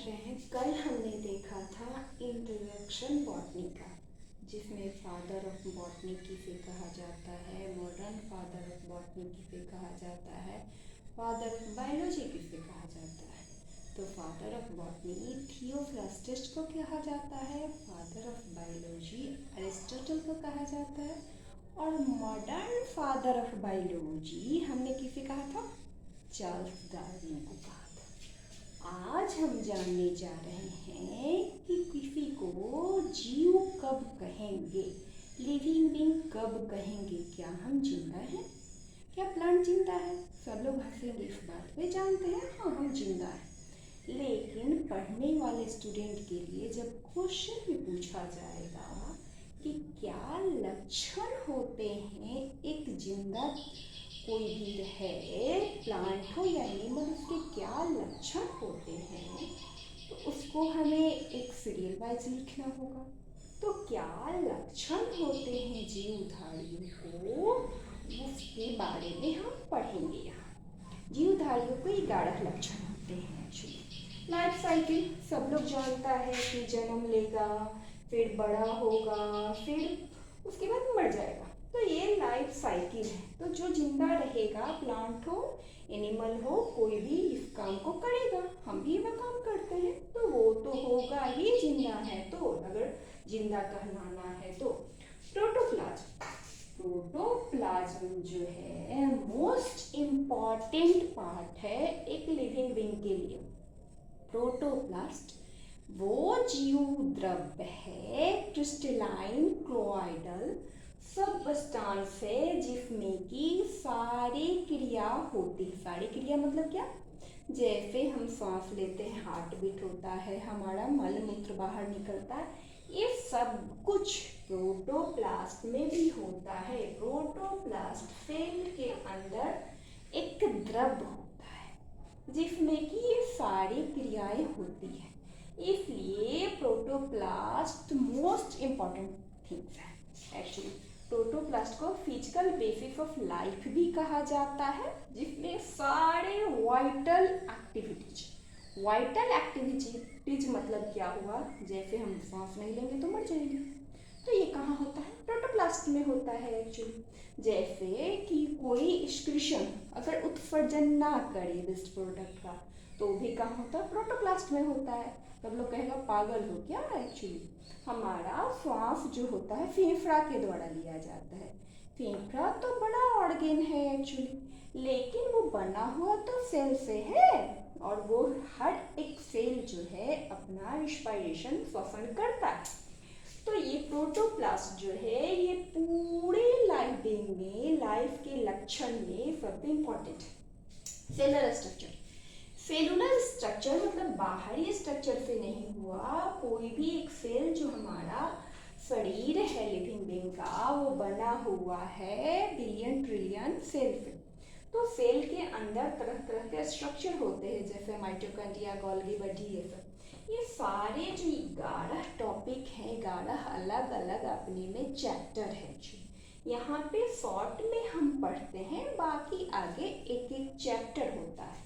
रहे हैं। कल हमने देखा था इंट्रोडक्शन बॉटनी का, जिसमें फादर ऑफ बॉटनी किसे कहा जाता है, मॉडर्न फादर ऑफ बॉटनी किसे कहा जाता है, फादर ऑफ बायोलॉजी किसे कहा जाता है। तो फादर ऑफ बॉटनी थियोफ्रास्टस को कहा जाता है, फादर ऑफ बायोलॉजी एरिस्टोटल को कहा जाता है, और मॉडर्न फादर ऑफ बायोलॉजी हमने किसे कहा था, चार्ल्स डार्विन को कहा था। आज हम जानने जा रहे हैं कि किसी को जीव कब कहेंगे, लिविंग बीइंग कब कहेंगे। क्या हम जिंदा हैं? क्या प्लांट जिंदा है? सब लोग हंसेंगे इस बात पे, जानते हैं हाँ हम जिंदा हैं। लेकिन पढ़ने वाले स्टूडेंट के लिए जब क्वेश्चन भी पूछा जाएगा कि क्या लक्षण होते हैं एक जिंदा कोई भी है, प्लांट हो या एनिमल, उसके क्या लक्षण होते हैं, तो उसको हमें एक सीरियल वाइज लिखना होगा। तो क्या लक्षण होते हैं जीवधारियों को, उसके बारे में हम पढ़ेंगे। यहाँ जीवधारियों को 11 लक्षण होते हैं। एक्चुअली लाइफ साइकिल सब लोग जानता है कि जन्म लेगा, फिर बड़ा होगा, फिर उसके बाद मर जाएगा। तो ये लाइफ साइकिल है। तो जो जिंदा रहेगा, प्लांट हो एनिमल हो, कोई भी इस काम को करेगा, हम भी वह काम करते हैं, तो वो तो होगा ही जिंदा है। तो अगर जिंदा कहलाना है तो प्रोटोप्लाज्म, प्रोटोप्लाज्म जो है मोस्ट इम्पॉर्टेंट पार्ट है एक लिविंग बीइंग के लिए। प्रोटोप्लास्ट वो जीव द्रव्य है, क्रिस्टलाइन क्लोइडल सबस्टांस है, जिसमें की सारी क्रिया होती है। सारी क्रिया मतलब क्या? जैसे हम सांस लेते हैं, हार्ट बीट होता है, हमारा मल मूत्र बाहर निकलता है, ये सब कुछ प्रोटोप्लास्ट में भी होता है। प्रोटोप्लास्ट सेल के अंदर एक द्रव्य होता है जिसमें कि ये सारी क्रियाएं होती है। इसलिए प्रोटोप्लास्ट मोस्ट इम्पॉर्टेंट थिंग्स है। एक्चुअली प्रोटोप्लास्ट को फिजिकल बेसिस ऑफ लाइफ भी कहा जाता है, जिसमें सारे वाइटल एक्टिविटीज मतलब क्या हुआ, जैसे हम सांस नहीं लेंगे तो मर जाएंगे, तो ये कहाँ होता है? प्रोटोप्लास्ट में होता है। एक्चुअली जैसे कि कोई एक्सक्रीशन अगर उत्सर्जन ना करे वेस्ट प्रोडक्ट का, तो भी कहाँ होता है? प्रोटोप्लास्ट में होता है। सब लोग कहेगा पागल हो क्या? एक्चुअली हमारा श्वास जो होता है फेफड़ा के द्वारा लिया जाता है। फेफड़ा तो बड़ा ऑर्गन है एक्चुअली, लेकिन वो बना हुआ तो सेल से है, और वो हर एक सेल जो है अपना रिस्पायरेशन श्वसन करता है। तो ये प्रोटोप्लास्ट जो है ये पूरे लाइफ बीइंग में, लाइफ के लक्षण में सबसे इम्पोर्टेंट है। सेलुलर स्ट्रक्चर मतलब बाहरी स्ट्रक्चर से नहीं हुआ, कोई भी एक सेल जो हमारा शरीर है लिविंग बीइंग का, वो बना हुआ है बिलियन ट्रिलियन सेल से। तो सेल के अंदर तरह तरह के स्ट्रक्चर होते हैं, जैसे माइटोकॉन्ड्रिया, गोल्गी बॉडी, ये सब। ये सारे जो 11 टॉपिक हैं, 11 अलग अलग अपने में चैप्टर है। यहाँ पे शॉर्ट में हम पढ़ते हैं, बाकी आगे एक एक चैप्टर होता है।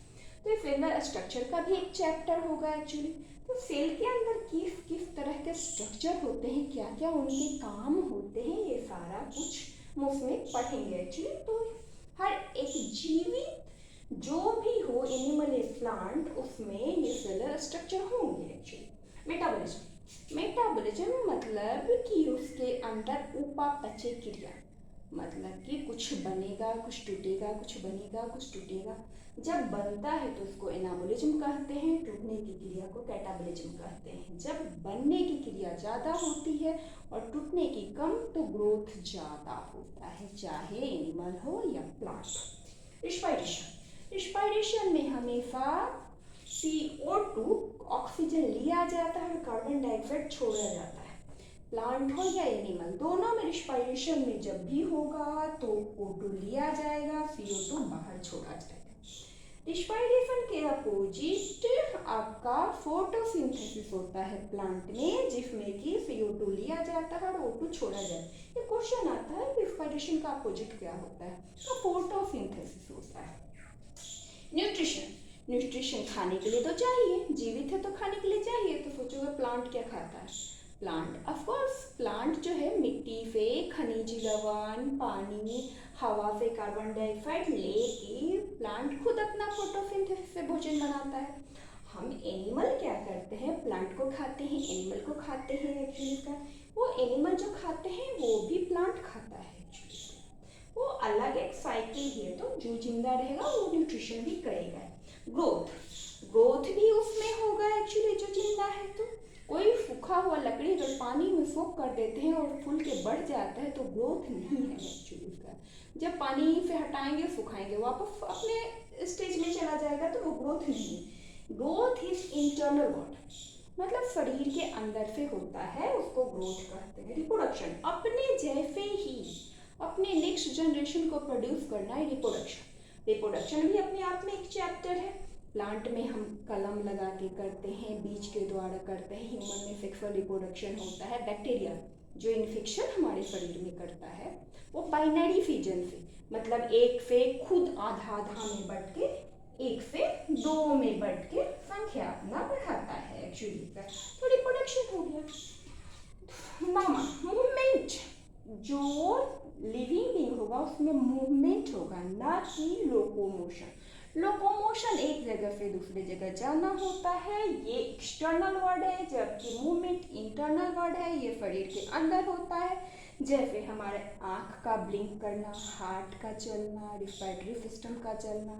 तो सेलुलर स्ट्रक्चर का भी एक चैप्टर होगा एक्चुअली। तो सेल के अंदर किस किस तरह के स्ट्रक्चर होते हैं, क्या क्या उनके काम होते हैं, ये सारा कुछ हम उसमें पढ़ेंगे एक्चुअली। तो हर एक जीवित जो भी हो, एनिमल या प्लांट, उसमें ये सेलुलर स्ट्रक्चर होंगे एक्चुअली। मेटाबॉलिज्म मतलब कि उसके अंदर उपापचय क्रिया, मतलब कि कुछ बनेगा कुछ टूटेगा, कुछ बनेगा कुछ टूटेगा। जब बनता है तो उसको एनाबॉलिज्म कहते हैं, टूटने की क्रिया को कैटाबॉलिज्म कहते हैं। जब बनने की क्रिया ज़्यादा होती है और टूटने की कम, तो ग्रोथ ज़्यादा होता है, चाहे एनिमल हो या प्लांट। रिस्पायरेशन में हमेशा CO2 ऑक्सीजन लिया जाता है और कार्बन डाइऑक्साइड छोड़ा जाता है। प्लांट हो या एनिमल, दोनों में रिस्पायरेशन में जब भी होगा तो O2 लिया जाएगा, CO2 बाहर छोड़ा जाएगा। रिस्पायरेशन के अपोजिट आपका फोटोसिंथेसिस होता है प्लांट में, जिसमें कि CO2 लिया जाता है और O2 छोड़ा जाता है। ये क्वेश्चन आता है रिस्पायरेशन का अपोजिट क्या होता है, तो फोटोसिंथेसिस होता है। न्यूट्रिशन न्यूट्रिशन खाने के लिए तो चाहिए, जीवित है तो खाने के लिए चाहिए। तो सोचोगे प्लांट क्या खाता है? प्लांट ऑफ कोर्स, प्लांट जो है मिट्टी से खनिज लवण, पानी, हवा से कार्बन डाइऑक्साइड लेके प्लांट खुद अपना फोटोसिंथेसिस से भोजन बनाता है। हम एनिमल क्या करते हैं? प्लांट को खाते हैं, एनिमल को खाते हैं एक्चुअली का। वो एनिमल जो खाते हैं वो भी प्लांट खाता है एक्चुअली। वो अलग एक साइकिल है, तो जो जिंदा रहेगा वो न्यूट्रिशन भी करेगा। ग्रोथ, ग्रोथ भी उसमें होगा एक्चुअली जो जिंदा है। तो कोई सूखा हुआ लकड़ी अगर पानी में सोख कर देते हैं और फूल के बढ़ जाता है तो ग्रोथ नहीं है एक्चुअली उसका। जब पानी से हटाएंगे, सुखाएंगे, वापस अपने स्टेज में चला जाएगा, तो वो ग्रोथ नहीं है। ग्रोथ इज इंटरनल वर्ड, मतलब शरीर के अंदर से होता है, उसको ग्रोथ कहते हैं। रिप्रोडक्शन, अपने जैसे ही अपने नेक्स्ट जनरेशन को प्रोड्यूस करना है रिप्रोडक्शन। रिप्रोडक्शन भी अपने आप में एक चैप्टर है। प्लांट में हम कलम लगा के करते हैं, बीज के द्वारा करते हैं। ह्यूमन में सेक्सुअल रिप्रोडक्शन होता है। बैक्टीरिया जो इन्फेक्शन हमारे शरीर में करता है वो बाइनरी फिजन से, मतलब एक से खुद आधा आधा में बढ़ के एक से दो में बढ़ के संख्या अपना बढ़ाता है एक्चुअली का। तो रिप्रोडक्शन हो गया। मामा, मूवमेंट, जो लिविंग बीइंग होगा उसमें मूवमेंट होगा, ना कि लोकोमोशन। लोकोमोशन एक जगह से दूसरी जगह जाना होता है, ये एक्सटर्नल वर्ड है, जबकि मूवमेंट इंटरनल वर्ड है, ये शरीर के अंदर होता है। जैसे हमारे आँख का ब्लिंक करना, हार्ट का चलना, रिस्पिरेटरी सिस्टम का चलना।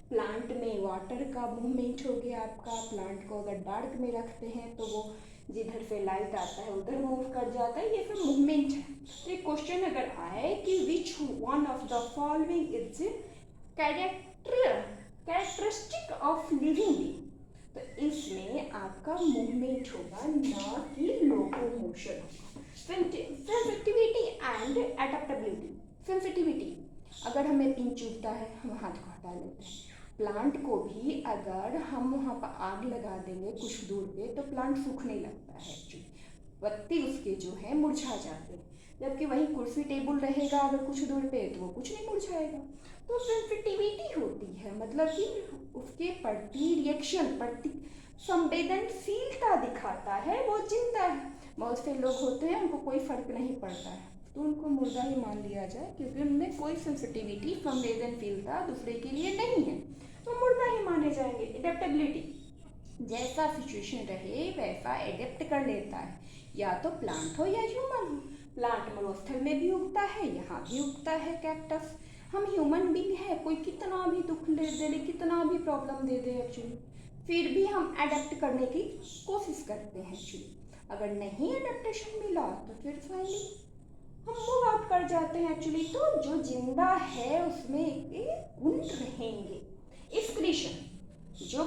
प्लांट में वाटर का मूवमेंट हो गया आपका। प्लांट को अगर डार्क में रखते हैं तो वो जिधर से लाइट आता है उधर मूव कर जाता है, ये सब मूवमेंट है। तो एक क्वेश्चन अगर आए कि which one of the following is characteristic of living being, तो इसमें आपका मूवमेंट होगा, ना कि लोकोमोशन होगा। Sensitivity and adaptability. सेंसिटिविटी, अगर हमें पिंच चुभता है हम हाथ को हटा लेते हैं। प्लांट को भी अगर हम वहाँ पर आग लगा देंगे कुछ दूर पे तो प्लांट सूखने लगता है एक्चुअली, पत्ते उसके जो है मुरझा जाते हैं। जबकि वही कुर्सी टेबल रहेगा अगर कुछ दूर पे तो वो कुछ नहीं मुरझाएगा। तो सेंसिटिविटी होती है, मतलब कि उसके प्रति रिएक्शन, प्रति संवेदनशीलता दिखाता है, वो जिंदा है। बहुत से लोग होते हैं उनको कोई फर्क नहीं पड़ता है, तो उनको मुर्दा ही मान लिया जाए, क्योंकि उनमें कोई सेंसिटिविटी, संवेदनशीलता दूसरे के लिए नहीं है, तो मुर्दा ही माने जाएंगे। एडेप्टेबिलिटी, जैसा सिचुएशन रहे वैसा एडेप्ट कर लेता है, या तो प्लांट हो या ह्यूमन हो। प्लांट मरुस्थल में भी उगता है, यहाँ भी उगता है कैक्टस। हम ह्यूमन बीइंग है, कोई कितना भी दुख दे दे, कितना भी प्रॉब्लम दे दे एक्चुअली, फिर भी हम एडेप्ट करने की कोशिश करते हैं एक्चुअली। अगर नहीं एडेप्टेशन मिला तो फिर फाइनली हम मूव आउट कर जाते हैं एक्चुअली। तो जो जिंदा है उसमें एक गुण रहेंगे। एक्सक्रीशन, जो